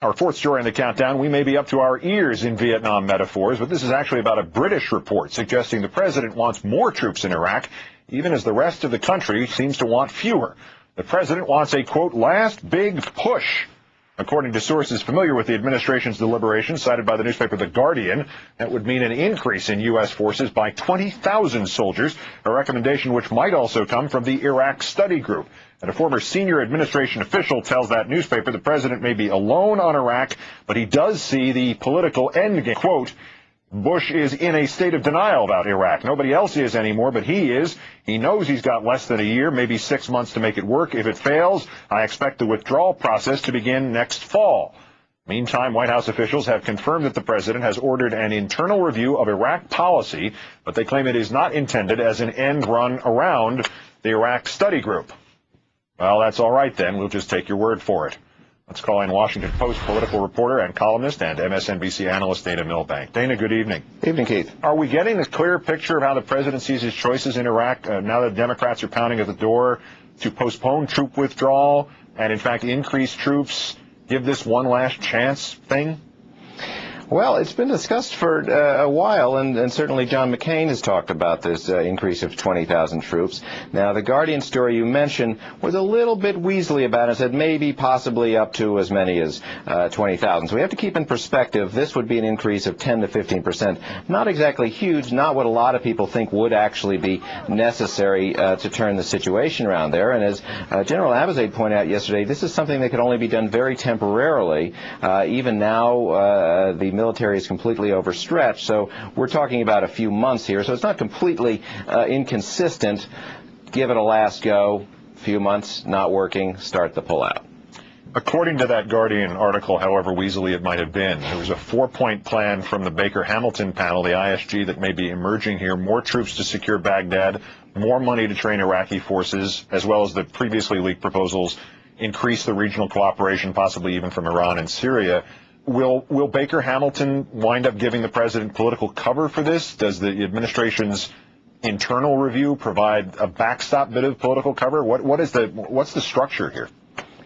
Our fourth story in the countdown, we may be up to our ears in Vietnam metaphors, but this is actually about a British report suggesting the president wants more troops in Iraq, even as the rest of the country seems to want fewer. The president wants a, quote, last big push. According to sources familiar with the administration's deliberations cited by the newspaper The Guardian, that would mean an increase in U.S. forces by 20,000 soldiers, a recommendation which might also come from the Iraq Study Group. And a former senior administration official tells that newspaper the president may be alone on Iraq, but he does see the political endgame. Quote, Bush is in a state of denial about Iraq. Nobody else is anymore, but he is. He knows he's got less than a year, maybe 6 months to make it work. If it fails, I expect the withdrawal process to begin next fall. Meantime, White House officials have confirmed that the president has ordered an internal review of Iraq policy, but they claim it is not intended as an end run around the Iraq Study Group. Well, that's all right then. We'll just take your word for it. Let's call in Washington Post political reporter and columnist and MSNBC analyst Dana Milbank. Dana, good evening. Evening, Keith. Are we getting a clear picture of how the president sees his choices in Iraq now that Democrats are pounding at the door to postpone troop withdrawal and, in fact, increase troops, give this one last chance thing? Well, it's been discussed for a while, and certainly John McCain has talked about this increase of 20,000 troops. Now, the Guardian story you mentioned was a little bit weaselly about it, said maybe possibly up to as many as 20,000. So we have to keep in perspective, this would be an increase of 10 to 15%. Not exactly huge, not what a lot of people think would actually be necessary to turn the situation around there. And as General Abizaid pointed out yesterday, this is something that could only be done very temporarily. Even now, the military is completely overstretched, so we're talking about a few months here, so it's not completely inconsistent. Give it a last go, few months, not working, start the pullout. According to that Guardian article, however weaselly it might have been, there was a 4-point plan from the Baker-Hamilton panel, the ISG, that may be emerging here. More troops to secure Baghdad, more money to train Iraqi forces, as well as the previously leaked proposals, increase the regional cooperation, possibly even from Iran and Syria. Will Baker-Hamilton wind up giving the president political cover for this? Does the administration's internal review provide a backstop bit of political cover? What's the structure here?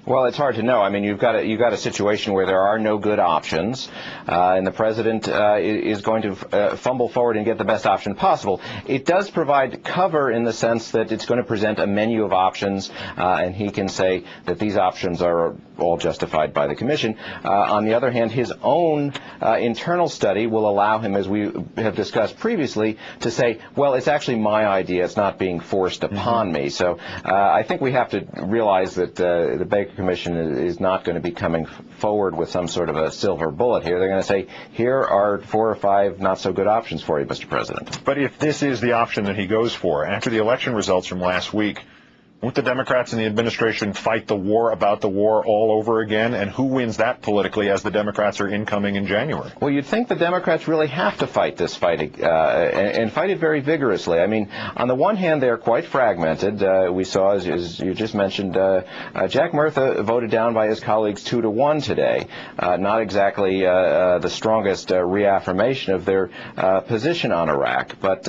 Well, it's hard to know. I mean, you've got a situation where there are no good options, and the president is going to fumble forward and get the best option possible. It does provide cover in the sense that it's going to present a menu of options, and he can say that these options are all justified by the commission. On the other hand, his own internal study will allow him, as we have discussed previously, to say, well, it's actually my idea. It's not being forced upon me. So I think we have to realize that the Baker Commission is not going to be coming forward with some sort of a silver bullet here. They're going to say, here are 4 or 5 not so good options for you, Mr. President. But if this is the option that he goes for, after the election results from last week, won't the Democrats and the administration fight the war about the war all over again? And who wins that politically as the Democrats are incoming in January? Well, you'd think the Democrats really have to fight this fight and fight it very vigorously. I mean, on the one hand, they're quite fragmented. We saw, as you just mentioned, Jack Murtha voted down by his colleagues 2-1 today. Not exactly the strongest reaffirmation of their position on Iraq. But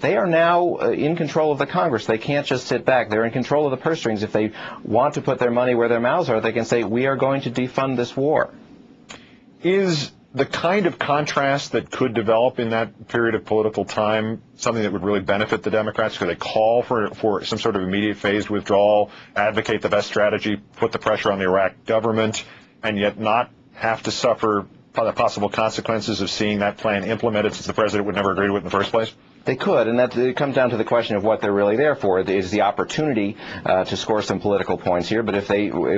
they are now in control of the Congress. They can't just sit back. They're in control of the purse strings. If they want to put their money where their mouths are, they can say, we are going to defund this war. Is the kind of contrast that could develop in that period of political time something that would really benefit the Democrats? Could they call for some sort of immediate phased withdrawal, advocate the best strategy, put the pressure on the Iraq government, and yet not have to suffer the possible consequences of seeing that plan implemented, since the president would never agree to it in the first place? They could, and that it comes down to the question of what they're really there for. Is the opportunity to score some political points here, but if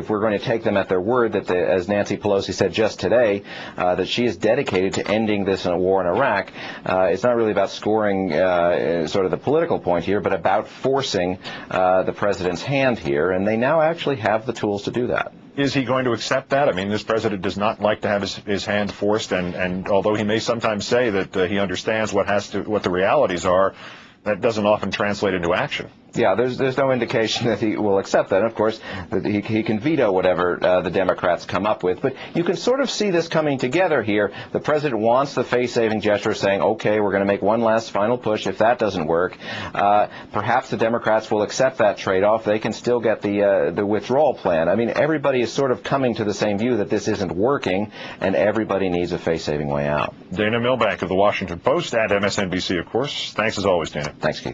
we're going to take them at their word that, as Nancy Pelosi said just today, that she is dedicated to ending this war in Iraq, it's not really about scoring sort of the political point here, but about forcing the president's hand here, and they now actually have the tools to do that. Is he going to accept that? I mean, this president does not like to have his hand forced, and although he may sometimes say that he understands what the realities are, that doesn't often translate into action. Yeah, there's no indication that he will accept that. And of course, that he can veto whatever the Democrats come up with. But you can sort of see this coming together here. The president wants the face-saving gesture, saying, okay, we're going to make one last final push. If that doesn't work, perhaps the Democrats will accept that trade-off. They can still get the withdrawal plan. I mean, everybody is sort of coming to the same view that this isn't working, and everybody needs a face-saving way out. Dana Milbank of the Washington Post and MSNBC, of course. Thanks as always, Dana. Thanks, Keith.